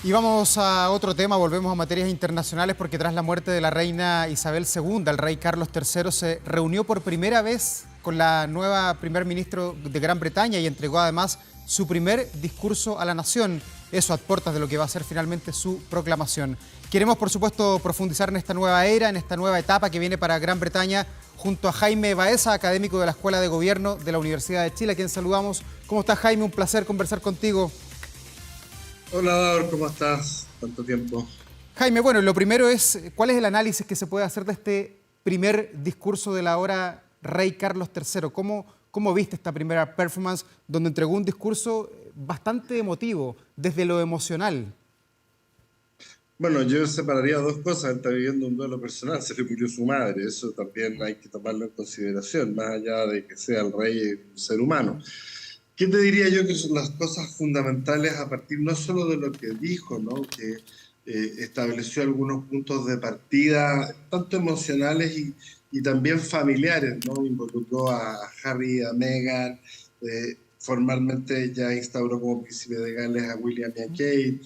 Y vamos a otro tema, volvemos a materias internacionales porque tras la muerte de la reina Isabel II, el rey Carlos III se reunió por primera vez con la nueva primer ministro de Gran Bretaña y entregó además su primer discurso a la nación, eso a puertas de lo que va a ser finalmente su proclamación. Queremos, por supuesto, profundizar en esta nueva era, en esta nueva etapa que viene para Gran Bretaña, junto a Jaime Baeza, académico de la Escuela de Gobierno de la Universidad de Chile, a quien saludamos. ¿Cómo estás, Jaime? Un placer conversar contigo. Hola, Daur, ¿cómo estás? Tanto tiempo. Jaime, bueno, lo primero es, ¿cuál es el análisis que se puede hacer de este primer discurso del ahora rey Carlos III? ¿Cómo viste esta primera performance donde entregó un discurso bastante emotivo, desde lo emocional? Bueno, yo separaría dos cosas. Él está viviendo un duelo personal, se le murió su madre. Eso también hay que tomarlo en consideración, más allá de que sea el rey un ser humano. ¿Qué te diría yo que son las cosas fundamentales a partir no solo de lo que dijo, ¿no? Que estableció algunos puntos de partida, tanto emocionales y también familiares, ¿no? Involucró a Harry y a Meghan, formalmente ya instauró como príncipe de Gales a William y a Kate,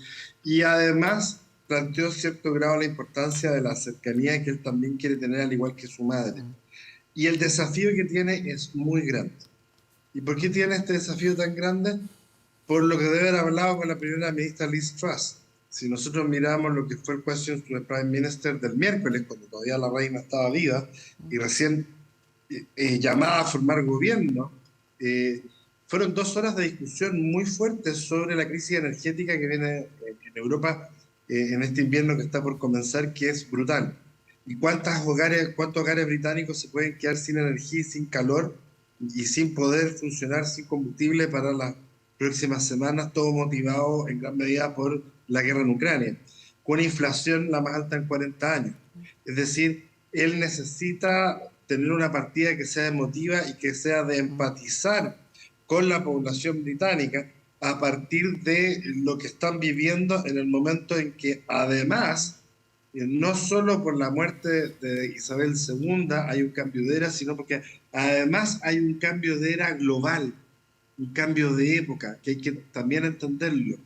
y además planteó cierto grado la importancia de la cercanía que él también quiere tener, al igual que su madre. Y el desafío que tiene es muy grande. ¿Y por qué tiene este desafío tan grande? Por lo que debe haber hablado con la primera ministra Liz Truss. Si nosotros miramos lo que fue el Question to the Prime Minister del miércoles, cuando todavía la reina estaba viva y recién llamada a formar gobierno, eh, fueron 2 horas de discusión muy fuertes sobre la crisis energética que viene en Europa en este invierno que está por comenzar, que es brutal. ¿Y cuántos hogares británicos se pueden quedar sin energía y sin calor y sin poder funcionar sin combustible para las próximas semanas? Todo motivado en gran medida por la guerra en Ucrania, con una inflación la más alta en 40 años. Es decir, él necesita tener una partida que sea emotiva y que sea de empatizar con la población británica a partir de lo que están viviendo en el momento en que además, no solo por la muerte de Isabel II hay un cambio de era, sino porque además hay un cambio de era global, un cambio de época, que hay que también entenderlo,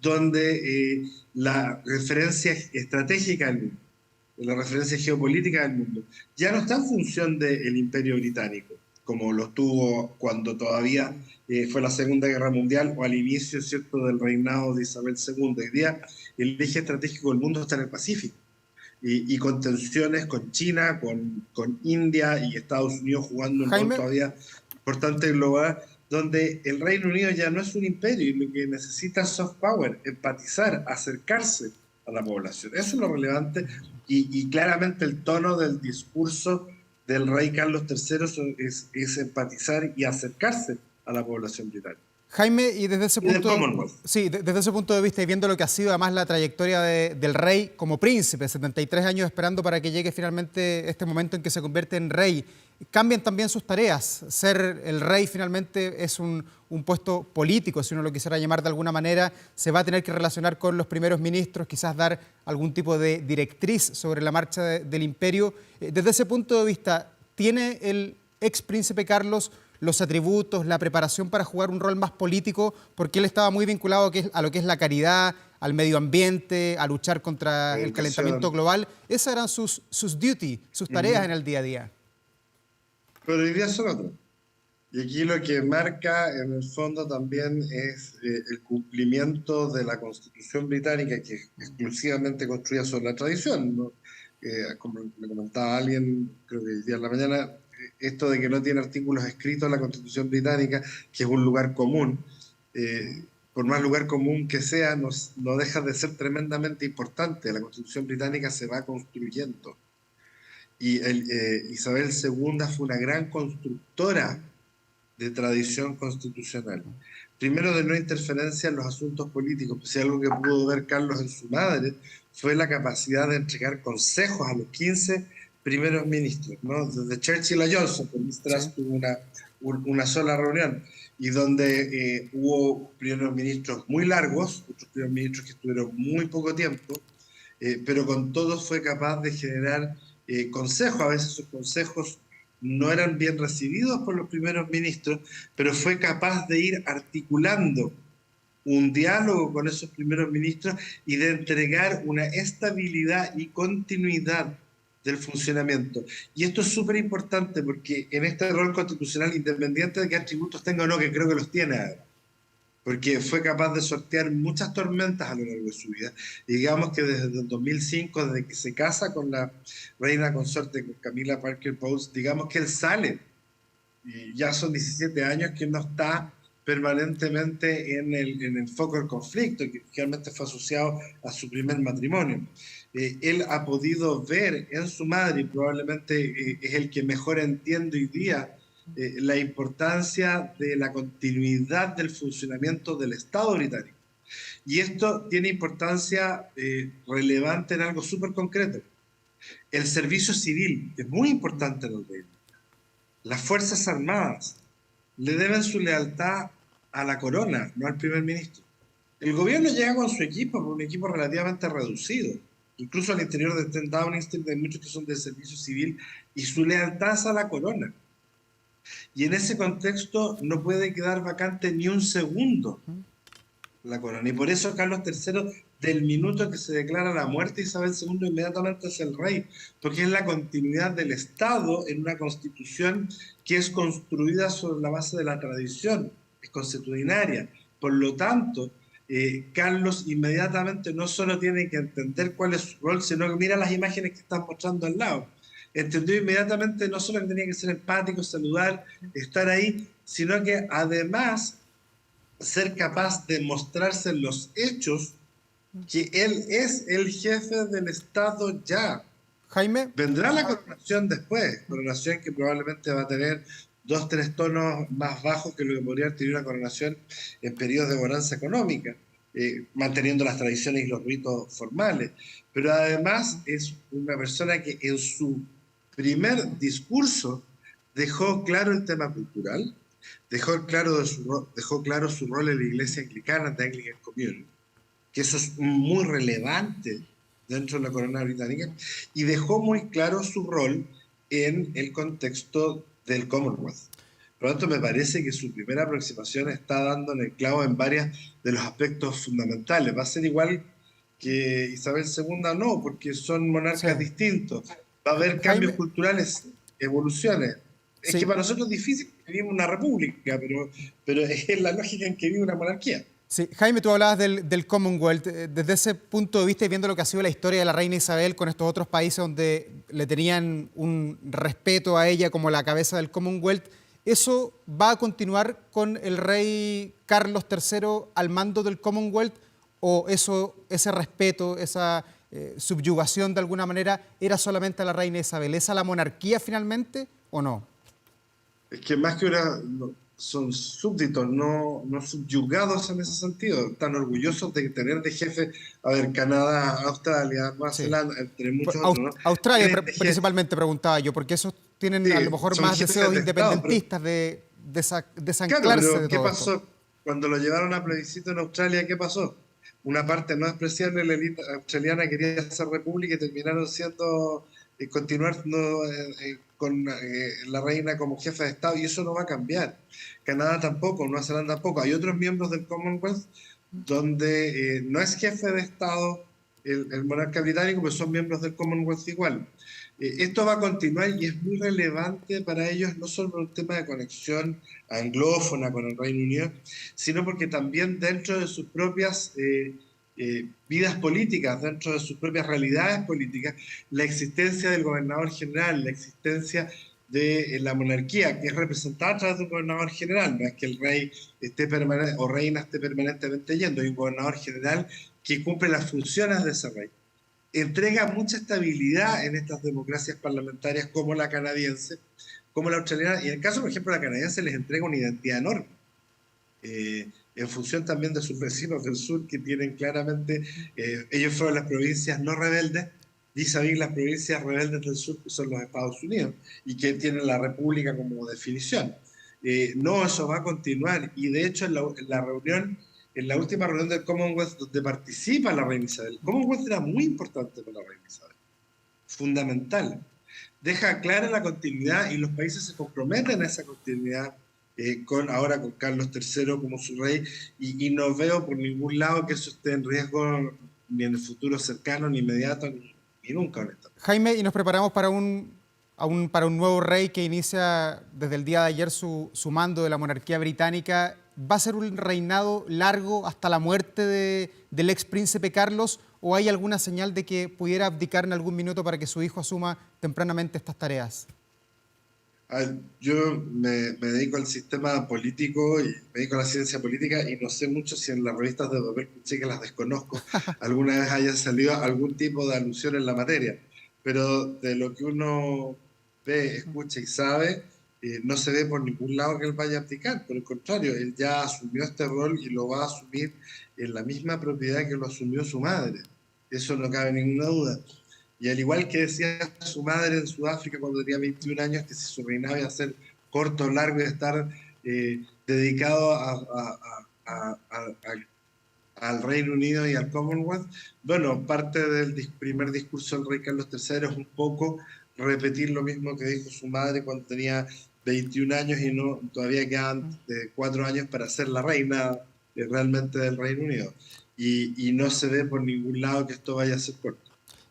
donde la referencia estratégica del mundo, la referencia geopolítica del mundo, ya no está en función del Imperio Británico, como lo tuvo cuando todavía fue la Segunda Guerra Mundial o al inicio, ¿cierto?, del reinado de Isabel II. Hoy día el eje estratégico del mundo está en el Pacífico y con tensiones con China, con India y Estados Unidos jugando un rol Jaime, todavía importante global, donde el Reino Unido ya no es un imperio y lo que necesita es soft power, empatizar, acercarse a la población. Eso es lo relevante y claramente el tono del discurso del rey Carlos III es empatizar y acercarse a la población británica. Jaime, y desde ese Y del punto, Commonwealth. sí, desde ese punto de vista y viendo lo que ha sido además la trayectoria del rey como príncipe, 73 años esperando para que llegue finalmente este momento en que se convierte en rey, cambian también sus tareas. Ser el rey finalmente es un puesto político, si uno lo quisiera llamar de alguna manera, se va a tener que relacionar con los primeros ministros, quizás dar algún tipo de directriz sobre la marcha del imperio. Desde ese punto de vista, ¿tiene el ex príncipe Carlos los atributos, la preparación para jugar un rol más político, porque él estaba muy vinculado a lo que es la caridad, al medio ambiente, a luchar contra el calentamiento Educación. global? Esas eran sus duty, sus tareas en el día a día. Pero hoy día son otros. Y aquí lo que marca en el fondo también es el cumplimiento de la Constitución británica, que es exclusivamente construida sobre la tradición, ¿no? Como me comentaba alguien, creo que el día de la mañana, esto de que no tiene artículos escritos en la Constitución británica, que es un lugar común, por más lugar común que sea, no deja de ser tremendamente importante. La Constitución británica se va construyendo. Y Isabel II fue una gran constructora de tradición constitucional. Primero, de no interferencia en los asuntos políticos, pues si algo que pudo ver Carlos en su madre fue la capacidad de entregar consejos a los 15 primeros ministros, ¿no? Desde Churchill a Johnson, con Liz Sí. Truss tuvo una sola reunión, y donde hubo primeros ministros muy largos, otros primeros ministros que estuvieron muy poco tiempo, pero con todos fue capaz de generar consejos. A veces sus consejos no eran bien recibidos por los primeros ministros, pero fue capaz de ir articulando un diálogo con esos primeros ministros y de entregar una estabilidad y continuidad del funcionamiento. Y esto es súper importante porque en este rol constitucional, independiente de qué atributos tenga o no, que creo que los tiene, porque fue capaz de sortear muchas tormentas a lo largo de su vida. Y digamos que desde el 2005, desde que se casa con la reina consorte, con Camila Parker Bowles, digamos que él sale. Y ya son 17 años que no está permanentemente en el foco del conflicto, que realmente fue asociado a su primer matrimonio. Él ha podido ver en su madre, y probablemente es el que mejor entiende hoy día, la importancia de la continuidad del funcionamiento del Estado británico. Y esto tiene importancia relevante en algo súper concreto. El servicio civil es muy importante en el Reino. Las Fuerzas Armadas le deben su lealtad a la corona, no al primer ministro. El gobierno llega con su equipo, un equipo relativamente reducido. Incluso al interior de Downing Street hay muchos que son de servicio civil y su lealtad es a la corona. Y en ese contexto no puede quedar vacante ni un segundo la corona. Y por eso Carlos III, del minuto que se declara la muerte de Isabel II, inmediatamente es el rey, porque es la continuidad del Estado en una constitución que es construida sobre la base de la tradición, es consuetudinaria. Por lo tanto, Carlos inmediatamente no solo tiene que entender cuál es su rol, sino que mira las imágenes que están mostrando al lado. Entendió inmediatamente no solo que tenía que ser empático, saludar, estar ahí, sino que además ser capaz de mostrarse en los hechos que él es el jefe del Estado ya. Jaime. Vendrá la coronación después, coronación que probablemente va a tener 2, 3 tonos más bajos que lo que podría tener una coronación en periodos de bonanza económica, manteniendo las tradiciones y los ritos formales. Pero además es una persona que en su primer discurso dejó claro el tema cultural, dejó claro su rol en la iglesia anglicana, The Anglican Communion, que eso es muy relevante dentro de la corona británica, y dejó muy claro su rol en el contexto del Commonwealth. Por lo tanto, me parece que su primera aproximación está dando en el clavo en varios de los aspectos fundamentales. Va a ser igual que Isabel II, no, porque son monarcas Sí. distintos. Va a haber cambios Jaime. culturales, evoluciones. Es que Sí. para nosotros es difícil que vivimos una república, pero es la lógica en que vive una monarquía. Sí, Jaime, tú hablabas del Commonwealth. Desde ese punto de vista y viendo lo que ha sido la historia de la reina Isabel con estos otros países donde le tenían un respeto a ella como la cabeza del Commonwealth, ¿eso va a continuar con el rey Carlos III al mando del Commonwealth? ¿O ese respeto, esa subyugación de alguna manera era solamente a la reina Isabel? ¿Es a la monarquía finalmente o no? Es que más que una, son súbditos, no subyugados en ese sentido. Están orgullosos de tener de jefe, a ver, Canadá, Australia, Nueva Sí. Zelanda, entre muchos otros, ¿no? Australia Tienen de jefe, principalmente preguntaba yo, porque esos tienen a lo sí, mejor son más jefes deseos de Estado, pero independentistas de claro, desanclarse pero de ¿qué todo esto. pasó? Cuando lo llevaron a plebiscito en Australia, ¿qué pasó? Una parte no despreciable de la élite australiana quería hacer república y terminaron siendo, continuando con la reina como jefa de Estado, y eso no va a cambiar. Canadá tampoco, Nueva Zelanda tampoco. Hay otros miembros del Commonwealth donde no es jefe de Estado el monarca británico, pero son miembros del Commonwealth igual. Esto va a continuar y es muy relevante para ellos, no solo por un tema de conexión anglófona con el Reino Unido, sino porque también dentro de sus propias vidas políticas, dentro de sus propias realidades políticas, la existencia del gobernador general, la existencia de la monarquía, que es representada a través de un gobernador general, no es que el rey esté permanente o reina esté permanentemente yendo, hay un gobernador general que cumple las funciones de ese rey. Entrega mucha estabilidad en estas democracias parlamentarias como la canadiense, como la australiana, y en el caso, por ejemplo, de la canadiense les entrega una identidad enorme, en función también de sus vecinos del sur, que tienen claramente, ellos fueron las provincias no rebeldes, vis a vis las provincias rebeldes del sur, que son los Estados Unidos, y que tienen la república como definición. No, eso va a continuar, y de hecho en la última reunión del Commonwealth donde participa la reina Isabel, el Commonwealth era muy importante para la reina Isabel, fundamental. Deja clara la continuidad y los países se comprometen a esa continuidad ahora con Carlos III como su rey, y no veo por ningún lado que eso esté en riesgo ni en el futuro cercano, ni inmediato, ni nunca, honestamente. Jaime, y nos preparamos para para un nuevo rey que inicia desde el día de ayer su mando de la monarquía británica. ¿Va a ser un reinado largo hasta la muerte del ex príncipe Carlos o hay alguna señal de que pudiera abdicar en algún minuto para que su hijo asuma tempranamente estas tareas? Yo me dedico al sistema político y me dedico a la ciencia política y no sé mucho si en las revistas de papel, sí que las desconozco, alguna vez haya salido algún tipo de alusión en la materia, pero de lo que uno ve, escucha y sabe, no se ve por ningún lado que él vaya a abdicar. Por el contrario, él ya asumió este rol y lo va a asumir en la misma propiedad que lo asumió su madre. Eso no cabe ninguna duda. Y al igual que decía su madre en Sudáfrica cuando tenía 21 años, que si su reinado iba a ser corto o largo y estar dedicado al Reino Unido y al Commonwealth, bueno, parte del primer discurso del rey Carlos III es un poco repetir lo mismo que dijo su madre cuando tenía 21 años y no todavía quedan 4 años para ser la reina realmente del Reino Unido. Y no se ve por ningún lado que esto vaya a ser corto.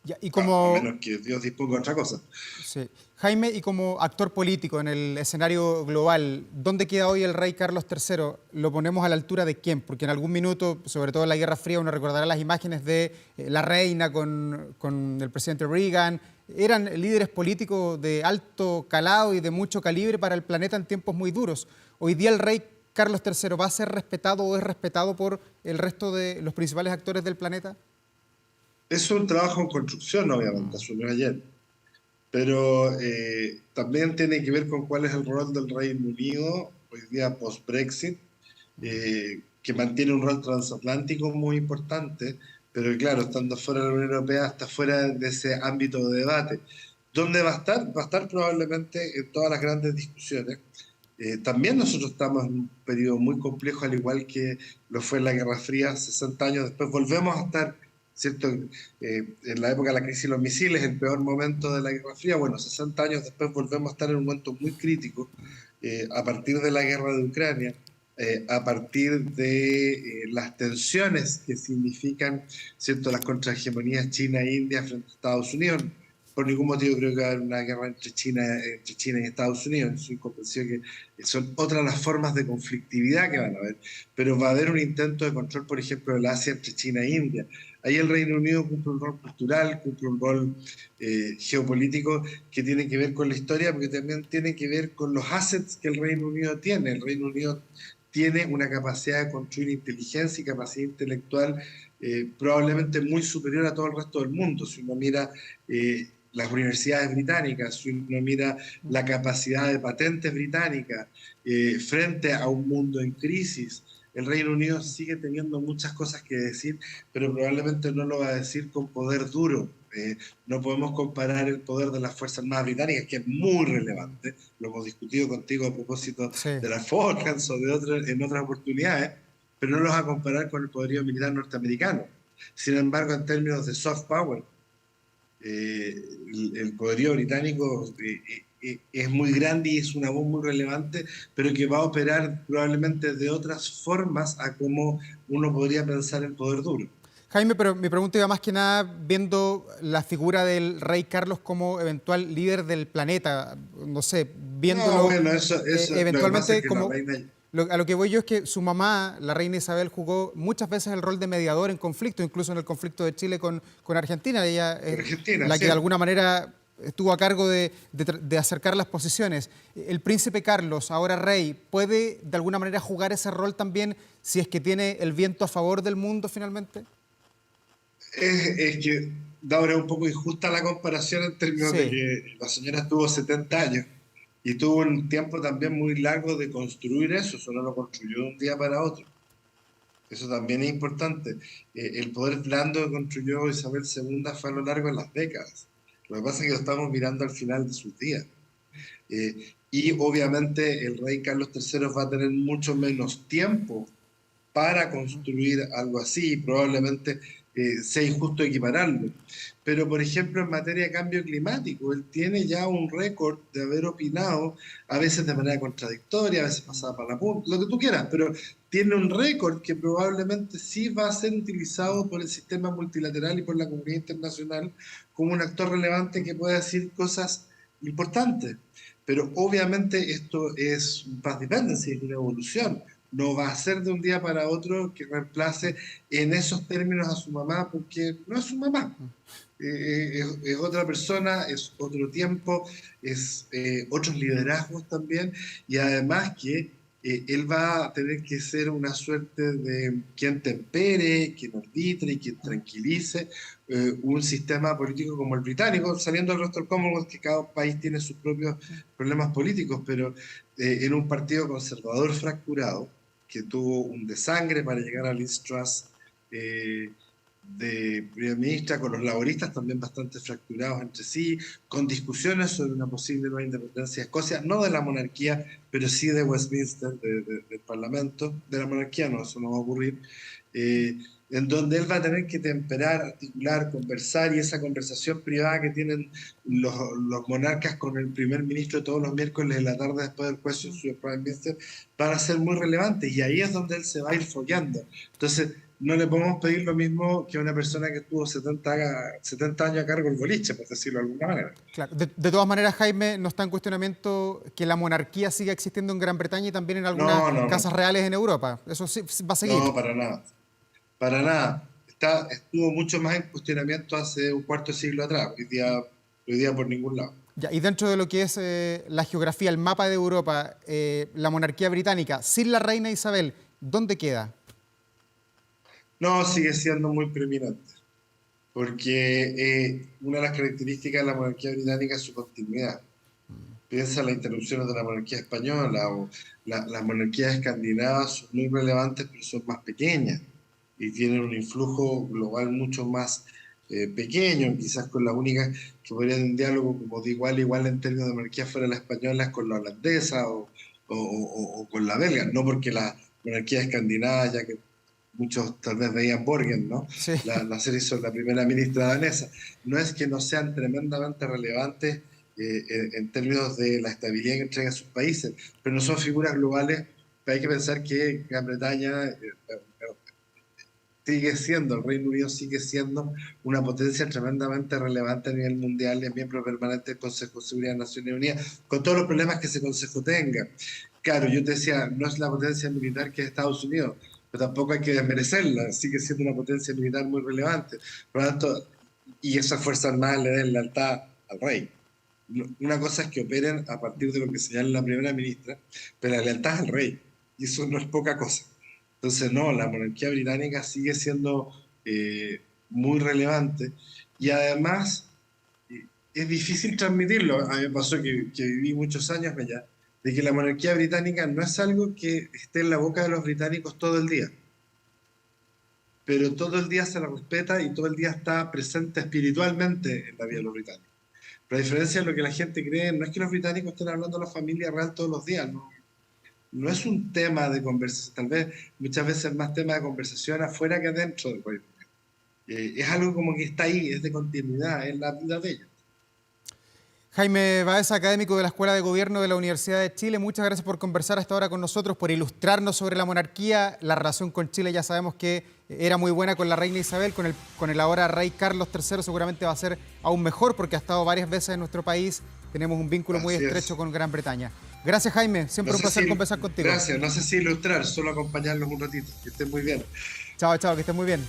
Ya, y A como, menos que Dios disponga otra cosa. sí. Jaime, y como actor político en el escenario global, ¿dónde queda hoy el rey Carlos III? ¿Lo ponemos a la altura de quién? Porque en algún minuto, sobre todo en la Guerra Fría, uno recordará las imágenes de la reina con el presidente Reagan. Eran líderes políticos de alto calado y de mucho calibre para el planeta en tiempos muy duros. Hoy día el rey Carlos III va a ser respetado o es respetado por el resto de los principales actores del planeta. Es un trabajo en construcción, obviamente, asumió ayer, pero también tiene que ver con cuál es el rol del Reino Unido hoy día post-Brexit, que mantiene un rol transatlántico muy importante, pero claro, estando fuera de la Unión Europea, está fuera de ese ámbito de debate. ¿Dónde va a estar? Va a estar probablemente en todas las grandes discusiones. También nosotros estamos en un periodo muy complejo, al igual que lo fue en la Guerra Fría, 60 años después volvemos a estar, ¿cierto? En la época de la crisis de los misiles, el peor momento de la Guerra Fría, bueno, 60 años después volvemos a estar en un momento muy crítico, a partir de la guerra de Ucrania, a partir de las tensiones que significan, ¿cierto?, las contrahegemonías China e India frente a Estados Unidos. Por ningún motivo creo que va a haber una guerra entre China y Estados Unidos. Estoy convencido que son otras las formas de conflictividad que van a haber, pero va a haber un intento de control, por ejemplo, del Asia entre China e India. Ahí el Reino Unido cumple un rol cultural, cumple un rol geopolítico que tiene que ver con la historia, porque también tiene que ver con los assets que el Reino Unido tiene. El Reino Unido tiene una capacidad de construir inteligencia y capacidad intelectual probablemente muy superior a todo el resto del mundo. Si uno mira las universidades británicas, si uno mira la capacidad de patentes británicas frente a un mundo en crisis, el Reino Unido sigue teniendo muchas cosas que decir, pero probablemente no lo va a decir con poder duro. No podemos comparar el poder de las Fuerzas Armadas británicas, que es muy relevante, lo hemos discutido contigo a propósito Sí. de las Falklands o en otras oportunidades, pero no los va a comparar con el poderío militar norteamericano. Sin embargo, en términos de soft power, el poderío británico es muy grande y es una voz muy relevante, pero que va a operar probablemente de otras formas a como uno podría pensar el poder duro. Jaime, pero mi pregunta iba más que nada viendo la figura del rey Carlos como eventual líder del planeta, no sé, No, viéndolo bueno, lo que pasa es eventualmente que la como... reina... A lo que voy yo es que su mamá, la reina Isabel, jugó muchas veces el rol de mediador en conflictos, incluso en el conflicto de Chile con Argentina. Ella es Argentina, la que sí. de alguna manera estuvo a cargo de acercar las posiciones. El príncipe Carlos, ahora rey, ¿puede de alguna manera jugar ese rol también si es que tiene el viento a favor del mundo finalmente? Es que ahora es un poco injusta la comparación en términos de Sí. que la señora tuvo 70 años y tuvo un tiempo también muy largo de construir eso no lo construyó de un día para otro. Eso también es importante. El poder blando que construyó Isabel II fue a lo largo de las décadas. Lo que pasa es que lo estamos mirando al final de sus días. Y obviamente el rey Carlos III va a tener mucho menos tiempo para construir algo así, y probablemente sea injusto equipararlo. Pero, por ejemplo, en materia de cambio climático, él tiene ya un récord de haber opinado, a veces de manera contradictoria, a veces pasada para la punta, lo que tú quieras, pero tiene un récord que probablemente sí va a ser utilizado por el sistema multilateral y por la comunidad internacional como un actor relevante que pueda decir cosas importantes. Pero obviamente esto es un path dependency, es una evolución. No va a ser de un día para otro que reemplace en esos términos a su mamá, porque no es su mamá. Es otra persona, es otro tiempo, es otros liderazgos también, y además que él va a tener que ser una suerte de quien tempere, quien arbitre y quien tranquilice un sistema político como el británico, saliendo del resto del Commonwealth, que cada país tiene sus propios problemas políticos, pero en un partido conservador fracturado, que tuvo un desangre para llegar a Liz Truss, de primer ministra, con los laboristas también bastante fracturados entre sí, con discusiones sobre una posible nueva independencia de Escocia, no de la monarquía, pero sí de Westminster, del Parlamento, de la monarquía no, eso no va a ocurrir, en donde él va a tener que temperar, articular, conversar, y esa conversación privada que tienen los monarcas con el primer ministro todos los miércoles de la tarde después del Question to the Prime Minister, van a ser muy relevantes, y ahí es donde él se va a ir follando. Entonces, no le podemos pedir lo mismo que a una persona que estuvo 70 años a cargo del boliche, por decirlo de alguna manera. Claro. De todas maneras, Jaime, no está en cuestionamiento que la monarquía siga existiendo en Gran Bretaña y también en algunas casas reales en Europa. Eso sí va a seguir. No, para nada. Para nada. Estuvo mucho más en cuestionamiento hace un cuarto de siglo atrás. Hoy día por ningún lado. Ya, y dentro de lo que es la geografía, el mapa de Europa, la monarquía británica, sin la reina Isabel, ¿dónde queda? No, sigue siendo muy preeminente, porque una de las características de la monarquía británica es su continuidad. Piensa en las interrupciones de la monarquía española o las monarquías escandinavas son muy relevantes, pero son más pequeñas y tienen un influjo global mucho más pequeño, quizás con la única que podrían en diálogo como de igual a igual en términos de monarquía fuera la española con la holandesa o con la belga, no porque la monarquía escandinava, ya que muchos tal vez veían Borgen, ¿no? Sí. La serie sobre la primera ministra danesa. No es que no sean tremendamente relevantes en términos de la estabilidad que entregan sus países, pero no son figuras globales. Hay que pensar que Gran Bretaña sigue siendo, el Reino Unido sigue siendo una potencia tremendamente relevante a nivel mundial, es miembro permanente del Consejo de Seguridad de Naciones Unidas, con todos los problemas que ese Consejo tenga. Claro, yo te decía, no es la potencia militar que es Estados Unidos, pero tampoco hay que desmerecerla, sigue siendo una potencia militar muy relevante. Por lo tanto, y esas Fuerzas Armadas le den lealtad al rey. Una cosa es que operen a partir de lo que señala la primera ministra, pero la lealtad al rey, y eso no es poca cosa. Entonces, no, la monarquía británica sigue siendo muy relevante, y además es difícil transmitirlo. A mí me pasó que viví muchos años allá, de que la monarquía británica no es algo que esté en la boca de los británicos todo el día, pero todo el día se la respeta y todo el día está presente espiritualmente en la vida de los británicos. Pero a diferencia de lo que la gente cree, no es que los británicos estén hablando de la familia real todos los días, no es un tema de conversación, tal vez muchas veces es más tema de conversación afuera que adentro del Reino Unido. Es algo como que está ahí, es de continuidad, es la vida de ellos. Jaime Báez, académico de la Escuela de Gobierno de la Universidad de Chile, muchas gracias por conversar hasta ahora con nosotros, por ilustrarnos sobre la monarquía. La relación con Chile ya sabemos que era muy buena con la reina Isabel, con el ahora rey Carlos III seguramente va a ser aún mejor porque ha estado varias veces en nuestro país. Tenemos un vínculo muy estrecho con Gran Bretaña. Gracias, Jaime. Siempre un placer conversar contigo. Gracias. No sé si ilustrar, solo acompañarlos un ratito. Que estén muy bien. Chao, chao, que estén muy bien.